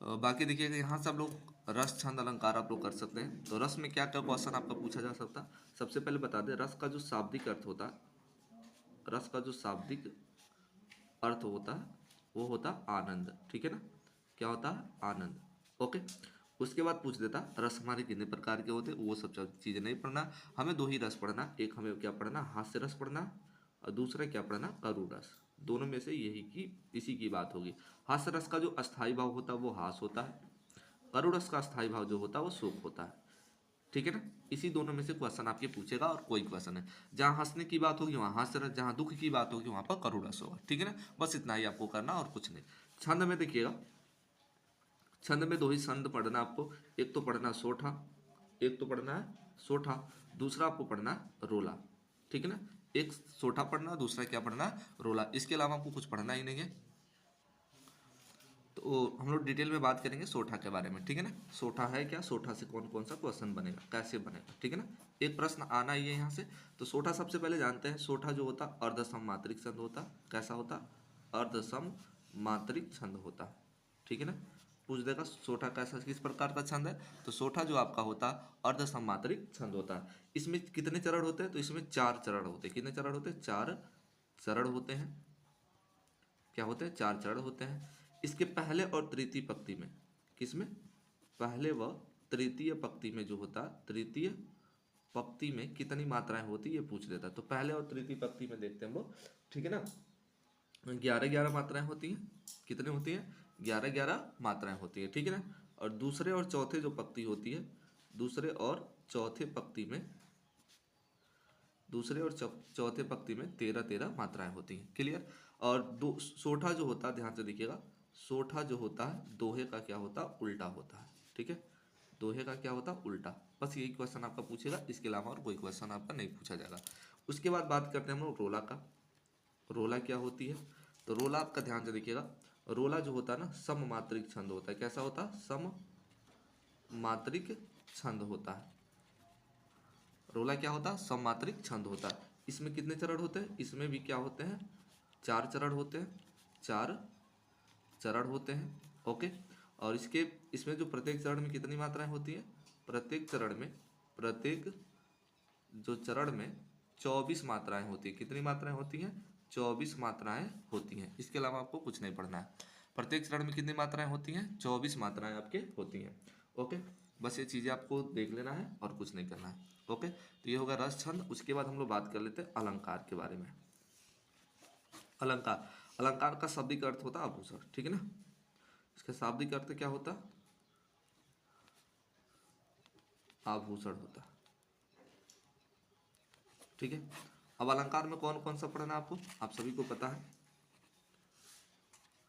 बाकी देखिएगा यहाँ से आप लोग रस छंद अलंकार आप लोग कर सकते हैं। तो रस में क्या क्या क्वेश्चन आपका पूछा जा सकता है। सबसे पहले बता दें, रस का जो शाब्दिक अर्थ होता है, रस का जो शाब्दिक अर्थ होता है वो होता है आनंद। ठीक है ना, क्या होता है? आनंद। ओके। उसके बाद पूछ देता रस हमारे कितने प्रकार के होते हैं, वो सब चीज़ें नहीं पढ़ना। हमें दो ही रस पढ़ना, एक हमें क्या पढ़ना, हास्य रस पढ़ना, और दूसरा क्या पढ़ना, करु रस। दोनों में से यही की इसी की बात होगी। हास्य रस का जो अस्थाई भाव होता है वो हास होता है, करुण रस का अस्थाई भाव जो होता है वो शोक होता है। ठीक है ना, इसी दोनों में से क्वेश्चन आपके पूछेगा और कोई क्वेश्चन है। जहाँ हंसने की बात होगी वहाँ हास्य रस, जहाँ दुख की बात होगी वहाँ पर करुण रस होगा। ठीक है ना, बस इतना ही आपको करना और कुछ नहीं। छंद में देखिएगा, छंद में दो ही छंद पढ़ना आपको। एक तो पढ़ना सोठा, एक तो पढ़ना है सोठा, दूसरा आपको पढ़ना है रोला। ठीक है ना, एक सोठा पढ़ना, दूसरा क्या पढ़ना है, रोला। इसके अलावा आपको कुछ पढ़ना ही नहीं है। तो हम लोग डिटेल में बात करेंगे सोठा के बारे में। ठीक है ना, सोठा है क्या, सोठा से कौन कौन सा क्वेश्चन बनेगा, कैसे बनेगा। ठीक है ना, एक प्रश्न आना ही है यहाँ से। तो सोठा सबसे पहले जानते हैं, सोठा जो होता अर्धसम मात्रिक छंद होता। कैसा होता, अर्धसम मात्रिक छंद होता। ठीक है ना, पूछ देगा सोठा कैसा, किस प्रकार का छंद है। तो सोठा जो आपका होता अर्धसम मात्रिक छंद होता है। इसमें कितने चरण होते हैं, तो इसमें चार चरण होते हैं। कितने चरण होते हैं, चार चरण होते हैं। क्या होते हैं, चार चरण होते हैं। इसके पहले और तृतीय पंक्ति में, किसमें, पहले व तृतीय पंक्ति में जो होता, तृतीय पंक्ति में कितनी मात्राएं होती ये पूछ देता। तो पहले और तृतीय पंक्ति में देखते हैं हम लोग। ठीक है ना, 11-11 मात्राएं होती हैं। कितनी होती हैं, 11-11 मात्राएं होती है। ठीक है ना, और दूसरे और चौथे जो पंक्ति होती है, दूसरे और चौथे पंक्ति में, दूसरे और चौथे पंक्ति में 13-13 मात्राएं होती हैं। क्लियर। और दो सोठा जो होता है, ध्यान से देखिएगा, सोठा जो होता है दोहे का क्या होता है, उल्टा होता है। ठीक है, दोहे का क्या होता है, उल्टा। बस यही क्वेश्चन आपका पूछेगा, इसके अलावा और कोई क्वेश्चन आपका नहीं पूछा जाएगा। उसके बाद बात करते हैं हम लोग रोला का। रोला क्या होती है, तो रोला आपका ध्यान से देखिएगा, रोला जो होता है ना सम मात्रिक छंद होता है। कैसा होता है, सम मात्रिक छंद होता है। रोला क्या होता है, सममात्रिक छंद होता है। इसमें कितने चरण होते हैं, इसमें भी क्या होते हैं, चार चरण होते हैं। चार चरण होते हैं। ओके। और इसके इसमें जो प्रत्येक चरण में कितनी मात्राएं होती हैं, प्रत्येक चरण में, प्रत्येक जो चरण में 24 मात्राएं होती है। कितनी मात्राएं होती हैं, 24 मात्राएं होती हैं। इसके अलावा आपको कुछ नहीं पढ़ना है। प्रत्येक चरण में कितनी मात्राएं होती हैं, 24 मात्राएं आपके होती हैं। ओके, बस ये चीज़ें आपको देख लेना है और कुछ नहीं करना है। ओके, तो ये होगा रस छंद। उसके बाद हम लोग बात कर लेते हैं अलंकार के बारे में। अलंकार, अलंकार का शाब्दिक अर्थ होता है आभूषण। ठीक है ना, इसका शाब्दिक अर्थ क्या होता, आभूषण होता। ठीक है, अब अलंकार में कौन कौन सा पढ़ना है आपको, आप सभी को पता है,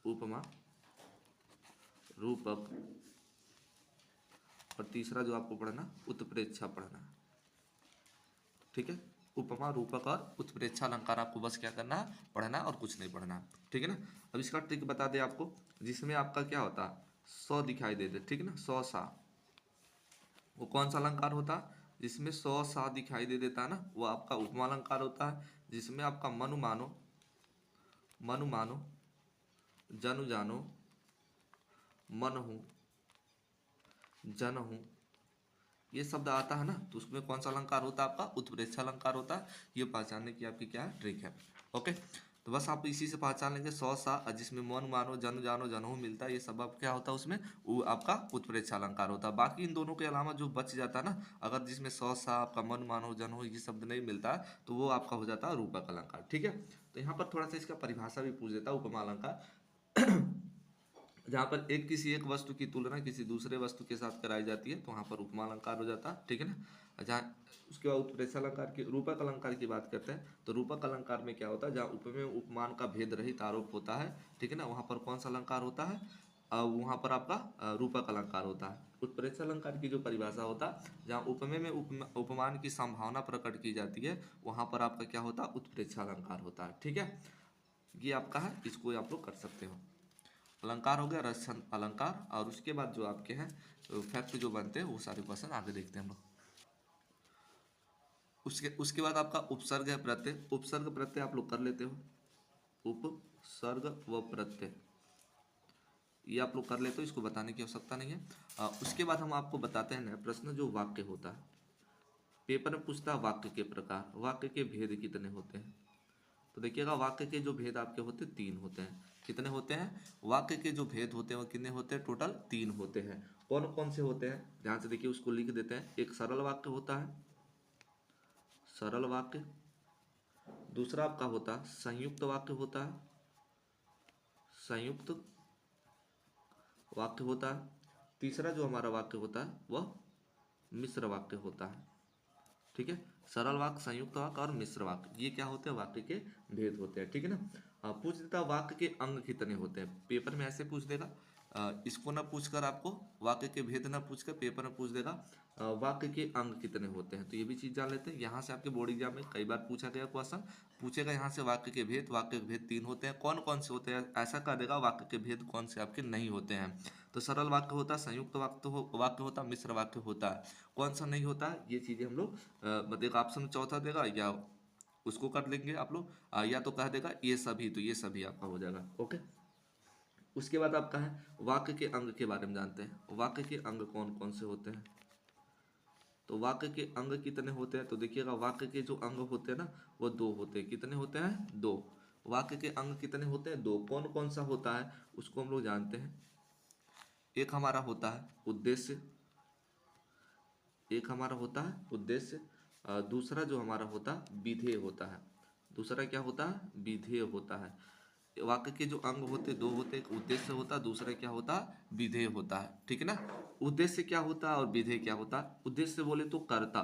उपमा, रूपक, और तीसरा जो आपको पढ़ना उत्प्रेक्षा पढ़ना है। ठीक है, उपमा, रूपक और उत्प्रेक्षा अलंकार आपको बस क्या करना है, पढ़ना और कुछ नहीं पढ़ना। ठीक है ना, अब इसका ट्रिक बता दें आपको, जिसमें आपका क्या होता है, सौ दिखाई दे दे। ठीक है ना, सौ सा, वो कौन सा अलंकार होता है, जिसमें सौ सा दिखाई दे देता है ना, वो आपका उपमा अलंकार होता है। जिसमें आपका मनु मानो, मनु मानो, जनु जानो, मन हूँ, जन हूँ, ये शब्द आता है ना, तो उसमें कौन सा अलंकार होता है आपका, उत्प्रेक्षा अलंकार होता है। ये पहचानने की आपकी क्या है, ट्रिक है। ओके, तो बस आप इसी से पहचान लेंगे सौ सा, जिसमें मन मानो, जन जानो, जनहु मिलता है, ये सब आप क्या होता है उसमें, वो आपका उत्प्रेक्षा अलंकार होता है। बाकी इन दोनों के अलावा जो बच जाता है ना, अगर जिसमें सौ सा आपका मन मानो, जनहु ये शब्द नहीं मिलता है, तो वो आपका हो जाता है रूपक अलंकार। ठीक है, तो यहाँ पर थोड़ा सा इसका परिभाषा भी पूछ देता है उपमा अलंकार। जहाँ पर एक किसी एक वस्तु की तुलना किसी दूसरे वस्तु के साथ कराई जाती है, तो वहाँ पर उपमा अलंकार हो जाता है। ठीक है ना, जहाँ उसके बाद उत्प्रेक्षा अलंकार की, रूपक अलंकार की बात करते हैं, तो रूपक अलंकार में क्या होता है, जहाँ उपमेय उपमान का भेद रहित आरोप होता है। ठीक है ना, वहाँ पर कौन सा अलंकार होता है, वहाँ पर आपका रूपक अलंकार होता है। उत्प्रेक्षा अलंकार की जो परिभाषा होता है, जहाँ उपमेय में उपमान की संभावना प्रकट की जाती है, वहाँ पर आपका क्या होता है, उत्प्रेक्षा अलंकार होता है। ठीक है, ये आपका है, इसको आप लोग कर सकते हो। अलंकार हो गया, रस छंद अलंकार, और उसके बाद जो आपके हैं फैक्ट जो बनते हैं वो सारे क्वेश्चन आगे देखते हैं हम लोग। उसके उसके बाद आपका उपसर्ग है, प्रत्यय। उपसर्ग प्रत्यय आप लोग कर लेते हो, उपसर्ग व प्रत्यय, ये आप लोग कर लेते हो, इसको बताने की आवश्यकता नहीं है। उसके बाद हम आपको बताते हैं नया प्रश्न जो वाक्य होता है। पेपर में पूछता है वाक्य के प्रकार, वाक्य के भेद कितने होते हैं। तो देखिएगा वाक्य के जो भेद आपके होते हैं 3 होते हैं। कितने होते हैं? वाक्य के जो भेद होते हैं वो कितने होते हैं? टोटल 3 होते हैं। कौन कौन से होते हैं? ध्यान से देखिए, उसको लिख देते हैं। एक सरल वाक्य होता है, सरल वाक्य। दूसरा आपका होता है संयुक्त वाक्य होता है, संयुक्त वाक्य होता है। तीसरा जो हमारा वाक्य होता है वह मिश्र वाक्य होता है। ठीक है, सरल वाक्य, संयुक्त वाक्य और मिश्र वाक्य, ये क्या होते हैं? वाक्य के भेद होते हैं। ठीक है ना। पूछ देता वाक्य के अंग कितने होते हैं। पेपर में ऐसे पूछ देगा, इसको ना पूछकर आपको वाक्य के भेद ना पूछकर पेपर में पूछ देगा वाक्य के अंग कितने होते हैं। तो ये भी चीज जान लेते हैं। यहाँ से आपके बोर्ड एग्जाम में कई बार पूछा गया क्वेश्चन, पूछेगा यहाँ से वाक्य के भेद। वाक्य के भेद 3 होते हैं। कौन कौन से होते हैं ऐसा कह देगा, वाक्य के भेद कौन से आपके नहीं होते हैं। तो सरल वाक्य होता है, संयुक्त वाक्य होता है, मिश्र वाक्य होता है। कौन सा नहीं होता है, ये चीजें हम लोग मतलब ऑप्शन चौथा देगा या उसको कर लेंगे आप लोग, या तो कह देगा ये सभी, तो ये सभी आपका हो जाएगा। ओके, उसके बाद आपका है वाक्य के अंग के बारे में जानते हैं। वाक्य के अंग कौन कौन से होते हैं। तो वाक्य के अंग कितने होते हैं। तो देखिएगा वाक्य के जो अंग होते हैं ना वो 2 होते हैं। कितने होते हैं? 2। वाक्य के अंग कितने होते हैं? 2। कौन कौन सा होता है उसको हम लोग जानते हैं। एक हमारा होता है उद्देश्य, एक हमारा होता है उद्देश्य। दूसरा जो हमारा होता है विधेय होता है। दूसरा क्या होता है? विधेय होता है। वाक्य के जो अंग होते 2 होते, एक उद्देश्य होता है, दूसरा क्या होता है? विधेय होता है। ठीक है ना। उद्देश्य क्या होता है और विधेय क्या होता है? उद्देश्य बोले तो कर्ता,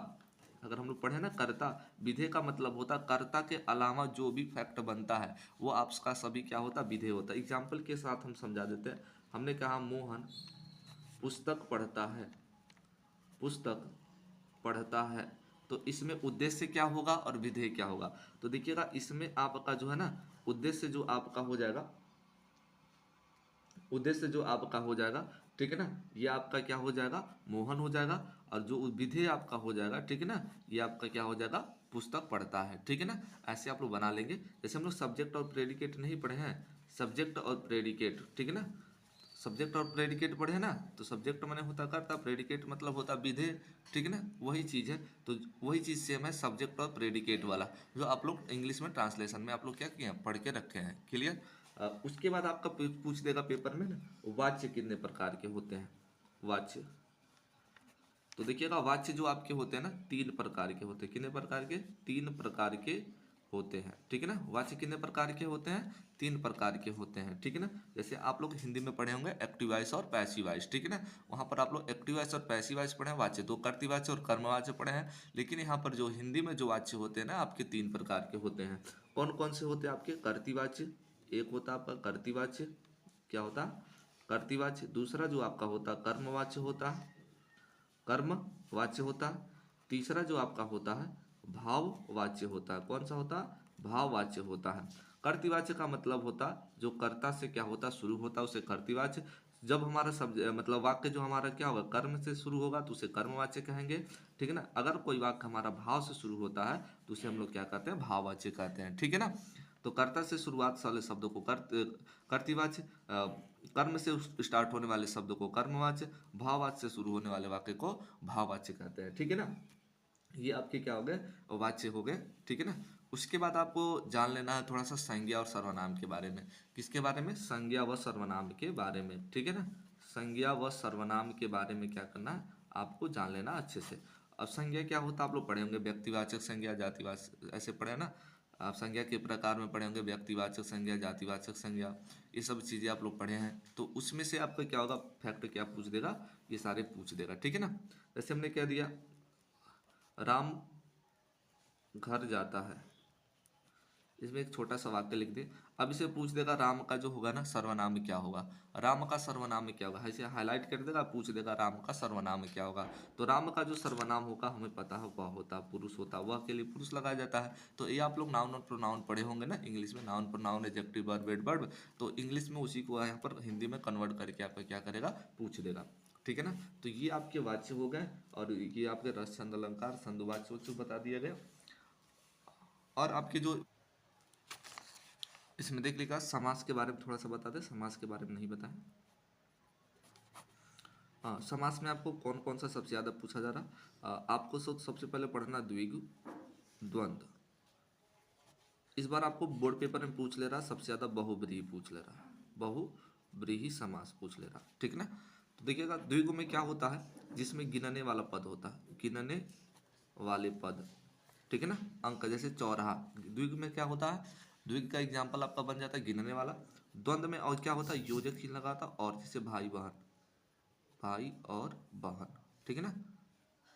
अगर हम लोग पढ़े ना कर्ता। विधेय का मतलब होता है कर्ता के अलावा जो भी फैक्ट बनता है वो आपका सभी क्या होता है? विधेय होता है। एग्जाम्पल के साथ हम समझा देते हैं। हमने कहा मोहन पुस्तक पढ़ता है, पुस्तक पढ़ता है। तो इसमें उद्देश्य क्या होगा और विधेय क्या होगा। तो देखिएगा इसमें आपका जो है ना उद्देश्य जो आपका हो जाएगा, उद्देश्य जो आपका हो जाएगा, ठीक है ना, ये आपका क्या हो जाएगा? मोहन हो जाएगा। और जो विधेय आपका हो जाएगा, ठीक है ना, ये आपका क्या हो जाएगा? पुस्तक पढ़ता है। ठीक है ना। ऐसे आप लोग बना लेंगे। जैसे हम लोग सब्जेक्ट और प्रेडिकेट नहीं पढ़े हैं, सब्जेक्ट और प्रेडिकेट, ठीक है ना। सब्जेक्ट और प्रेडिकेट पढ़े ना, तो सब्जेक्ट मैंने होता करता, प्रेडिकेट मतलब होता विधेय। ठीक है ना, वही चीज़ है। तो वही चीज़ सेम है सब्जेक्ट और प्रेडिकेट वाला, जो आप लोग इंग्लिश में ट्रांसलेशन में आप लोग क्या किए हैं? पढ़ के रखे हैं। क्लियर। उसके बाद आपका पूछ देगा पेपर में ना वाच्य कितने प्रकार के होते हैं। वाच्य, तो देखिएगा वाच्य जो आपके होते हैं ना 3 प्रकार के होते हैं। कितने प्रकार के? 3 प्रकार के होते हैं। ठीक है ना। वाच्य कितने प्रकार के होते हैं? 3 प्रकार के होते हैं। ठीक है ना। जैसे आप लोग हिंदी में पढ़े होंगे एक्टिव वॉइस और पैसिव वॉइस, ठीक है ना। वहाँ पर आप लोग एक्टिव वॉइस और पैसिव वॉइस पढ़े हैं। वाच्य 2 कर्तृवाच्य और कर्मवाच्य पढ़े हैं। लेकिन यहाँ पर जो हिंदी में जो वाच्य होते हैं ना आपके 3 प्रकार के होते हैं। कौन कौन से होते हैं आपके? कर्तृवाच्य, एक होता है आपका कर्तृवाच्य, क्या होता है? कर्तृवाच्य। दूसरा जो आपका होता है कर्मवाच्य होता है, कर्म वाच्य होता है। तीसरा जो आपका होता है भाववाच्य होता है। कौन सा होता है? भाववाच्य होता है। कर्तृवाच्य का मतलब होता है जो कर्ता से क्या होता है? शुरू होता है, उसे कर्तृवाच्य। जब हमारा सब मतलब वाक्य जो हमारा क्या होगा? कर्म से शुरू होगा तो उसे कर्मवाच्य कहेंगे। ठीक है ना। अगर कोई वाक्य हमारा भाव से शुरू होता है तो उसे हम लोग क्या कहते हैं? भाववाच्य कहते हैं। ठीक है ना। तो कर्ता से शुरुआत वाले शब्दों को कर्तृवाच्य, कर्म से स्टार्ट होने वाले शब्द को कर्मवाच्य, भाववाच्य से शुरू होने वाले वाक्य को भाववाच्य कहते हैं। ठीक है ना। ये आपके क्या हो गए? वाच्य हो गए। ठीक है ना। उसके बाद आपको जान लेना है थोड़ा सा संज्ञा और सर्वनाम के बारे में। किसके बारे में? संज्ञा व सर्वनाम के बारे में। ठीक है ना। संज्ञा व सर्वनाम के बारे में क्या करना है? आपको जान लेना अच्छे से। अब संज्ञा क्या होता है आप लोग पढ़े होंगे, व्यक्तिवाचक संज्ञा, जातिवाचक, ऐसे पढ़े हैं ना। आप संज्ञा के प्रकार में पढ़े होंगे, व्यक्तिवाचक संज्ञा, जातिवाचक संज्ञा, ये सब चीज़ें आप लोग पढ़े हैं। तो उसमें से आपका क्या होगा? फैक्ट क्या पूछ देगा? ये सारे पूछ देगा। ठीक है ना। जैसे हमने क्या दिया, राम घर जाता है, इसमें एक छोटा सा वाक्य लिख दे। अब इसे पूछ देगा राम का जो होगा ना सर्वनाम क्या होगा। राम का सर्वनाम क्या होगा, ऐसे हाईलाइट कर देगा, पूछ देगा राम का सर्वनाम क्या होगा। तो राम का जो सर्वनाम होगा हमें पता है वह होता है पुरुष होता है, वह के लिए पुरुष लगाया जाता है। तो ये आप लोग नाउन और प्रोनाउन पढ़े होंगे ना इंग्लिश में, noun pronoun adjective verb adverb. तो इंग्लिश में उसी को यहाँ पर हिंदी में कन्वर्ट करके आपका क्या करेगा? पूछ देगा। ठीक है ना। तो ये आपके वाच्य हो गए और ये आपके रस छंद अलंकार संदवाच्य बता दिए गए। और आपके जो इसमें देख लिखा समास के बारे में थोड़ा सा बता दे, समास के बारे में नहीं बताया। हाँ, समास में आपको कौन कौन सा सबसे ज़्यादा पूछा जा रहा। आपको सबसे पहले पढ़ना द्विगु, द्वंद्व। इस बार आपको बोर्ड पेपर में पूछ ले रहा सबसे ज़्यादा बहुब्रीहि पूछ ले रहा, बहुब्रीहि समास पूछ ले रहा, ठीक ना। तो देखिएगा द्विगु में क्या होता है, जिसमें गिनने वाला पद होता है, गिनने वाले पद, ठीक है ना। अंक जैसे चौराहा, द्विगु में क्या होता है, द्विगु का एग्जाम्पल आपका बन जाता है गिनने वाला। द्वंद्व में और क्या होता है, योजक चिन्ह लगाता और जैसे भाई बहन, भाई और बहन, ठीक है ना,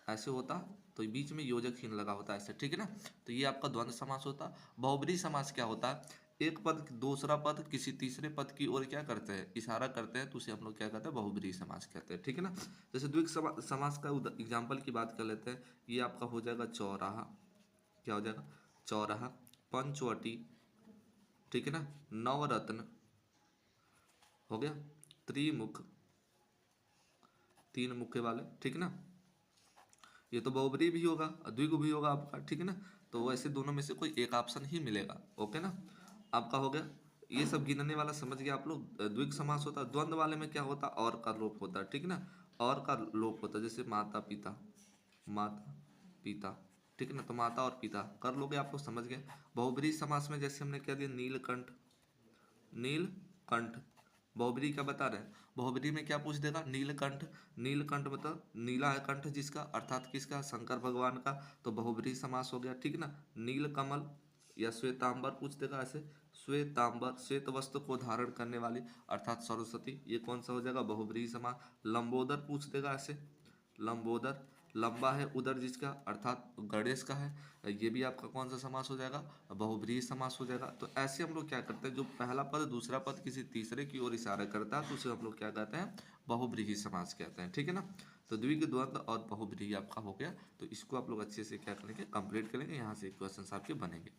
ऐसे होता। तो बीच में योजक चिन्ह लगा होता है ऐसे, ठीक है ना। तो ये आपका द्वंद्व समास होता। बहुब्रीहि समास क्या होता है, एक पद दूसरा पद किसी तीसरे पद की ओर क्या करते हैं, इशारा करते हैं, तो उसे हम लोग क्या कहते हैं, बहुब्रीहि समास कहते हैं, ठीक है ना। जैसे द्विगु समास का एग्जाम्पल की बात कर लेते हैं। ये आपका हो जाएगा चौराहा, क्या हो जाएगा, चौराहा, पंचवटी, ठीक है ना, नवरत्न हो गया, त्रिमुख, तीन मुख वाले, ठीक है ना। ये तो बहुब्रीहि भी होगा, द्विगु भी होगा आपका, ठीक है ना। तो वैसे दोनों में से कोई एक ऑप्शन ही मिलेगा, ओके ना। आपका हो गया ये सब गिनने वाला, समझ गया आप लोग। द्विगु समास होता है। द्वंद्व वाले में क्या होता है, और का लोप होता है, ठीक है ना, और का लोप होता है। जैसे माता पिता, माता पिता, ठीक है ना, तो माता और पिता कर लोगे, आप लोग समझ गए। बहुब्रीहि समास में जैसे हमने क्या दिया, नीलकंठ, नीलकंठ, बहुब्रीहि क्या बता रहे हैं, बहुब्रीहि में क्या पूछ देगा, नीलकंठ। नीलकंठ मतलब नीला है कंठ जिसका, अर्थात किसका, शंकर भगवान का, तो बहुब्रीहि समास हो गया, ठीक है ना। नीलकमल या श्वेतांबर पूछ देगा ऐसे, श्वेतांबर, श्वेत वस्त्र को धारण करने वाली अर्थात सरस्वती, ये कौन सा हो जाएगा, बहुब्रीहि समास। लंबोदर पूछ देगा ऐसे, लंबोदर, लंबा है उदर जिसका, अर्थात गणेश का है, ये भी आपका कौन सा समास हो जाएगा, बहुब्रीहि समास हो जाएगा। तो ऐसे हम लोग क्या करते हैं, जो पहला पद दूसरा पद किसी तीसरे की ओर इशारा करता है, तो उसे हम लोग क्या कहते हैं, बहुब्रीहि समास कहते हैं, ठीक है ना। तो द्विगु, द्वंद्व और बहुब्रीहि आपका हो गया। तो इसको आप लोग अच्छे से क्या करेंगे, कंप्लीट करेंगे, यहाँ से क्वेश्चन आपके बनेंगे।